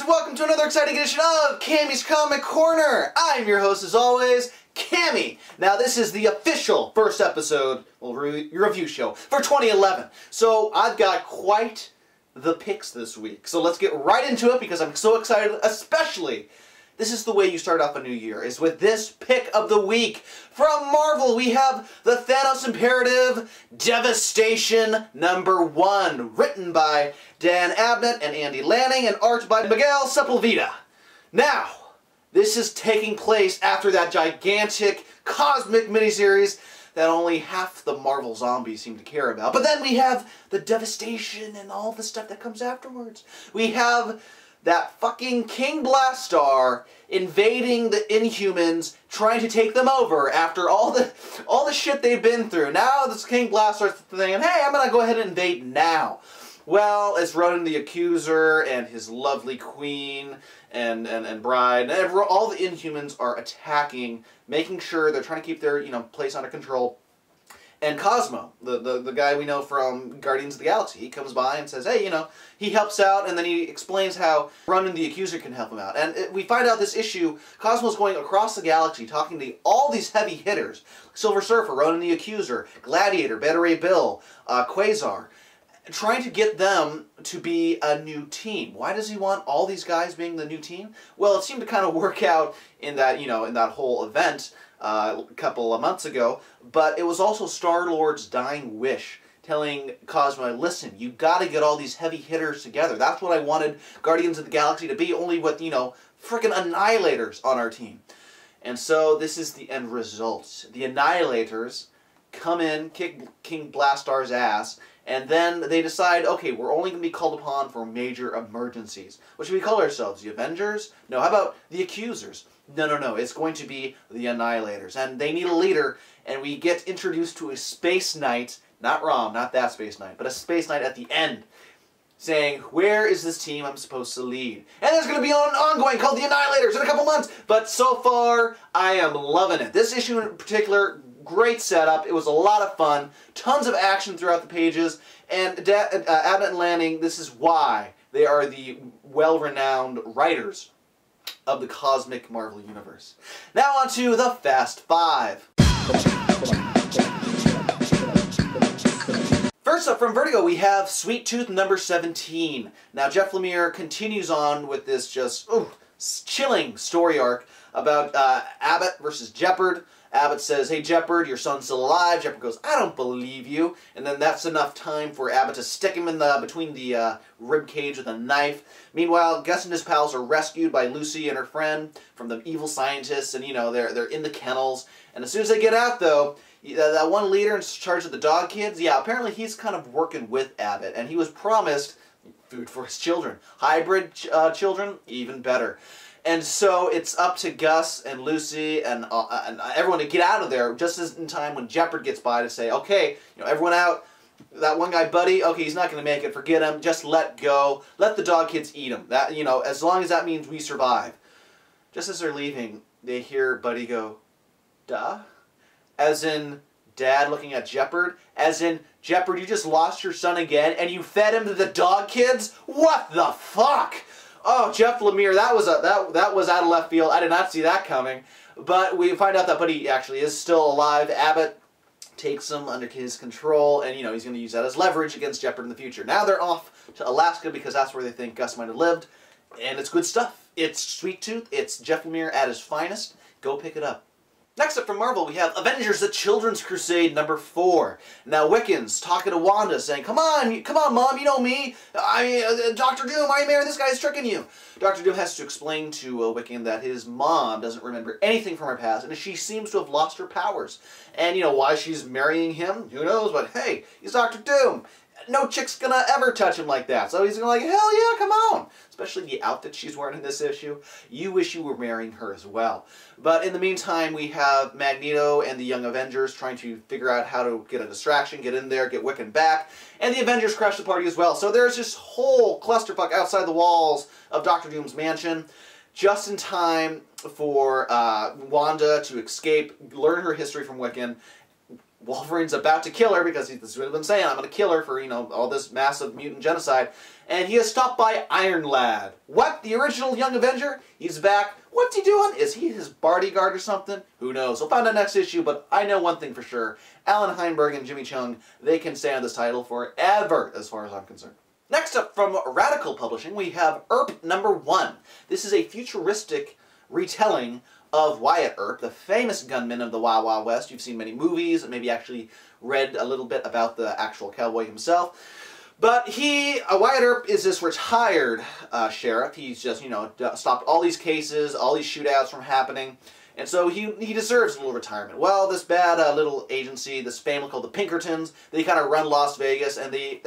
and welcome to another exciting edition of Cammy's Comic Corner. I'm your host, as always, Cammy. Now, this is the official first episode, review show for 2011. So, I've got quite the picks this week. So, let's get right into it because I'm so excited, especially, this is the way you start off a new year, is with this pick of the week. From Marvel, we have the Thanos Imperative, Devastation #1, written by Dan Abnett and Andy Lanning, and art by Miguel Sepulveda. Now, this is taking place after that gigantic cosmic miniseries that only half the Marvel zombies seem to care about. But then we have the devastation and all the stuff that comes afterwards. We have that fucking King Blastar invading the Inhumans, trying to take them over after all the shit they've been through. Now this King Blastar's thinking, hey, I'm gonna go ahead and invade now. Well, it's Ronan the Accuser and his lovely queen and bride, and all the Inhumans are attacking, making sure they're trying to keep their place under control. And Cosmo, the guy we know from Guardians of the Galaxy, he comes by and says, hey, he helps out, and then he explains how Ronan the Accuser can help him out. And we find out this issue, Cosmo's going across the galaxy talking to all these heavy hitters. Silver Surfer, Ronan the Accuser, Gladiator, Beta Ray Bill, Quasar, trying to get them to be a new team. Why does he want all these guys being the new team? Well, it seemed to kind of work out in that, in that whole event a couple of months ago, but it was also Star-Lord's dying wish, telling Cosmo, listen, you gotta get all these heavy hitters together. That's what I wanted Guardians of the Galaxy to be, only with, frickin' Annihilators on our team. And so this is the end result. The Annihilators come in, kick King Blastar's ass, and then they decide, okay, we're only going to be called upon for major emergencies. What should we call ourselves? The Avengers? No, how about the Accusers? No, it's going to be the Annihilators. And they need a leader, and we get introduced to a Space Knight, not Rom, not that Space Knight, but a Space Knight at the end, saying, where is this team I'm supposed to lead? And there's going to be an ongoing called the Annihilators in a couple months, but so far, I am loving it. This issue in particular, great setup. It was a lot of fun. Tons of action throughout the pages. And Abnett and Lanning, this is why they are the well-renowned writers of the cosmic Marvel Universe. Now on to the Fast Five. First up from Vertigo, we have Sweet Tooth #17. Now Jeff Lemire continues on with this just chilling story arc about Abbott versus Jeopard. Abbott says, hey Jeopard, your son's still alive. Jeopard goes, I don't believe you. And then that's enough time for Abbott to stick him in between the rib cage with a knife. Meanwhile, Gus and his pals are rescued by Lucy and her friend from the evil scientists, and they're in the kennels. And as soon as they get out, though, that one leader in charge of the dog kids, apparently he's kind of working with Abbott, and he was promised food for his children. Hybrid children, even better. And so it's up to Gus and Lucy and everyone to get out of there just as in time when Jeopard gets by to say, okay, everyone out. That one guy, Buddy, okay, he's not going to make it. Forget him. Just let go. Let the dog kids eat him. That, as long as that means we survive. Just as they're leaving, they hear Buddy go, duh? As in Dad looking at Jeopard. As in, Jeopard, you just lost your son again and you fed him to the dog kids? What the fuck? Oh, Jeff Lemire, that was out of left field. I did not see that coming. But we find out that Buddy actually is still alive. Abbott takes him under his control, and he's going to use that as leverage against Jeopard in the future. Now they're off to Alaska because that's where they think Gus might have lived, and it's good stuff. It's Sweet Tooth. It's Jeff Lemire at his finest. Go pick it up. Next up from Marvel, we have Avengers, the Childrens Crusade #4. Now, Wiccan's talking to Wanda, saying, come on, Mom, you know me. Dr. Doom, Iron Man, this guy's tricking you. Dr. Doom has to explain to Wiccan that his mom doesn't remember anything from her past, and she seems to have lost her powers. And, why she's marrying him, who knows, but hey, he's Dr. Doom. No chick's gonna ever touch him like that. So he's gonna hell yeah, come on. Especially the outfit she's wearing in this issue. You wish you were marrying her as well. But in the meantime, we have Magneto and the Young Avengers trying to figure out how to get a distraction, get in there, get Wiccan back. And the Avengers crash the party as well. So there's this whole clusterfuck outside the walls of Dr. Doom's mansion. Just in time for Wanda to escape, learn her history from Wiccan, Wolverine's about to kill her because he's been saying, I'm going to kill her for, all this massive mutant genocide. And he is stopped by Iron Lad. What? The original Young Avenger? He's back. What's he doing? Is he his bodyguard or something? Who knows? We'll find out next issue, but I know one thing for sure. Alan Heinberg and Jimmy Chung, they can stay on this title forever, as far as I'm concerned. Next up from Radical Publishing, we have Earp #1. This is a futuristic retelling of Wyatt Earp, the famous gunman of the Wild Wild West. You've seen many movies and maybe actually read a little bit about the actual cowboy himself. But Wyatt Earp is this retired sheriff. He's just, stopped all these cases, all these shootouts from happening. And so he deserves a little retirement. Well, this bad little agency, this family called the Pinkertons, they kind of run Las Vegas, and they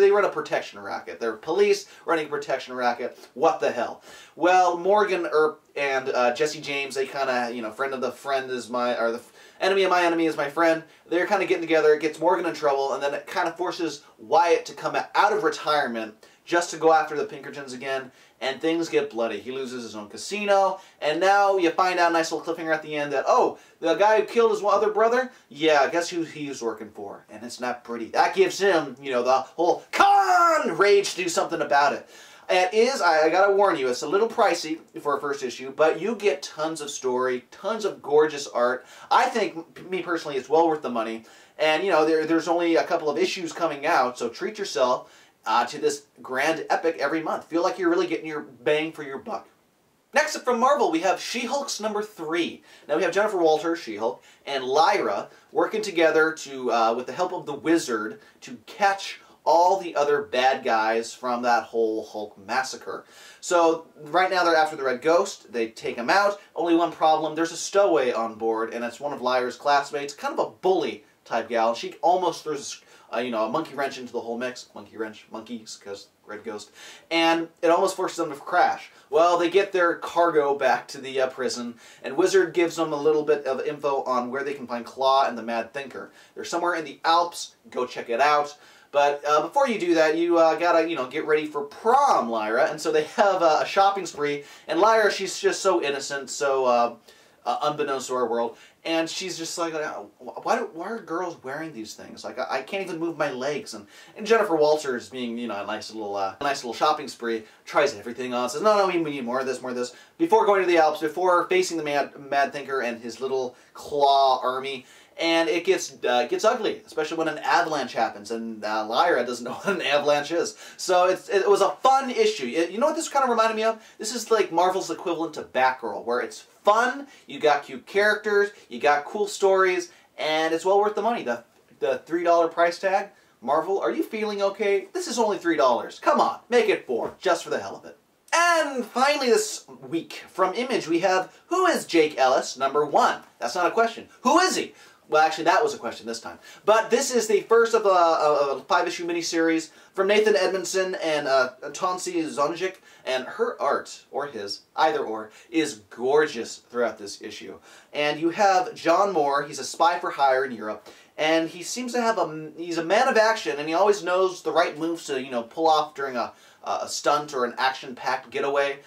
run a protection racket. They're police running a protection racket. What the hell? Well, Morgan Earp and Jesse James, they kind of, friend of the friend is or the enemy of my enemy is my friend. They're kind of getting together. It gets Morgan in trouble, and then it kind of forces Wyatt to come out of retirement just to go after the Pinkertons again, and things get bloody. He loses his own casino, and now you find out, nice little cliffhanger at the end, that, oh, the guy who killed his other brother, yeah, guess who he's working for? And it's not pretty. That gives him, the whole con rage to do something about it. It is, I gotta warn you, it's a little pricey for a first issue, but you get tons of story, tons of gorgeous art. I think, me personally, it's well worth the money. And, there's only a couple of issues coming out, so treat yourself to this grand epic every month. Feel like you're really getting your bang for your buck. Next up from Marvel, we have She-Hulk's #3. Now we have Jennifer Walters, She-Hulk, and Lyra working together to, with the help of the Wizard, to catch all the other bad guys from that whole Hulk massacre. So right now they're after the Red Ghost. They take him out. Only one problem: there's a stowaway on board, and it's one of Lyra's classmates, kind of a bully type gal. She almost throws a monkey wrench into the whole mix. Monkey wrench, monkeys, because Red Ghost. And it almost forces them to crash. Well, they get their cargo back to the prison, and Wizard gives them a little bit of info on where they can find Claw and the Mad Thinker. They're somewhere in the Alps. Go check it out. But before you do that, you gotta, get ready for prom, Lyra. And so they have a shopping spree. And Lyra, she's just so innocent, so unbeknownst to our world. And she's just like, why are girls wearing these things? Like, I can't even move my legs. And Jennifer Walters, being, a nice little shopping spree, tries everything on. Says, no, we need more of this, more of this. Before going to the Alps, before facing the Mad Thinker and his little claw army. And it gets ugly, especially when an avalanche happens, and Lyra doesn't know what an avalanche is. So it was a fun issue. You know what this kind of reminded me of? This is like Marvel's equivalent to Batgirl, where it's fun, you got cute characters, you got cool stories, and it's well worth the money. The $3 price tag. Marvel, are you feeling okay? This is only $3. Come on, make it $4, just for the hell of it. And finally this week, from Image, we have Who Is Jake Ellis, #1. That's not a question. Who is he? Well, actually, that was a question this time. But this is the first of a 5-issue miniseries from Nathan Edmondson and Tonsi Zonjic. And her art, or his, either or, is gorgeous throughout this issue. And you have John Moore. He's a spy for hire in Europe. And he seems to have he's a man of action, and he always knows the right moves to, pull off during a stunt or an action-packed getaway.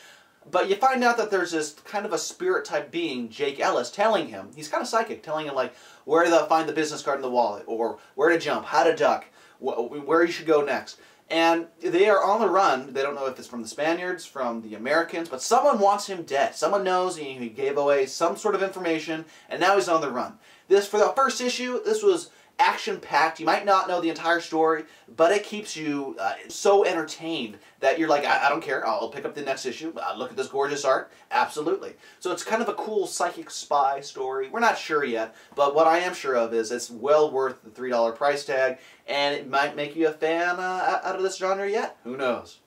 But you find out that there's this kind of a spirit-type being, Jake Ellis, telling him, he's kind of psychic, telling him, like, where to find the business card in the wallet, or where to jump, how to duck, where you should go next. And they are on the run. They don't know if it's from the Spaniards, from the Americans, but someone wants him dead. Someone knows he gave away some sort of information, and now he's on the run. For the first issue, this was action-packed. You might not know the entire story, but it keeps you so entertained that you're like, I don't care, I'll pick up the next issue, look at this gorgeous art, absolutely. So it's kind of a cool psychic spy story. We're not sure yet, but what I am sure of is it's well worth the $3 price tag, and it might make you a fan out of this genre yet. Who knows?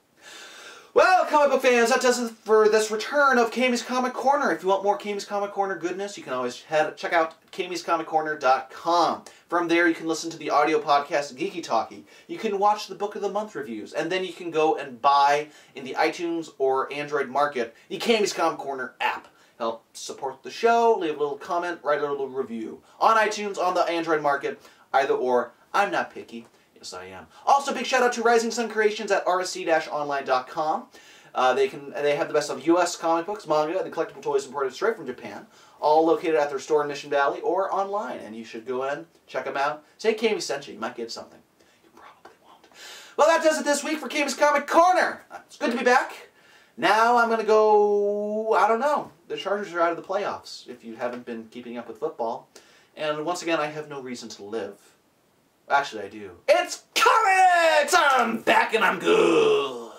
Well, comic book fans, that does it for this return of Cammy's Comic Corner. If you want more Cammy's Comic Corner goodness, you can always check out Cammy'sComicCorner.com. From there, you can listen to the audio podcast Geeky Talkie. You can watch the Book of the Month reviews, and then you can go and buy in the iTunes or Android market the Cammy's Comic Corner app. Help support the show, leave a little comment, write a little review. On iTunes, on the Android market, either or. I'm not picky. Yes, I am. Also, big shout out to Rising Sun Creations at rsc-online.com. They have the best of U.S. comic books, manga, and collectible toys imported straight from Japan. all located at their store in Mission Valley or online. And you should go in, check them out. Say Cammy sent you. You might get something. You probably won't. Well, that does it this week for Cammy's Comic Corner. It's good to be back. Now I'm going to go, I don't know. The Chargers are out of the playoffs, if you haven't been keeping up with football. And once again, I have no reason to live. Actually, I do. It's comics! I'm back and I'm good!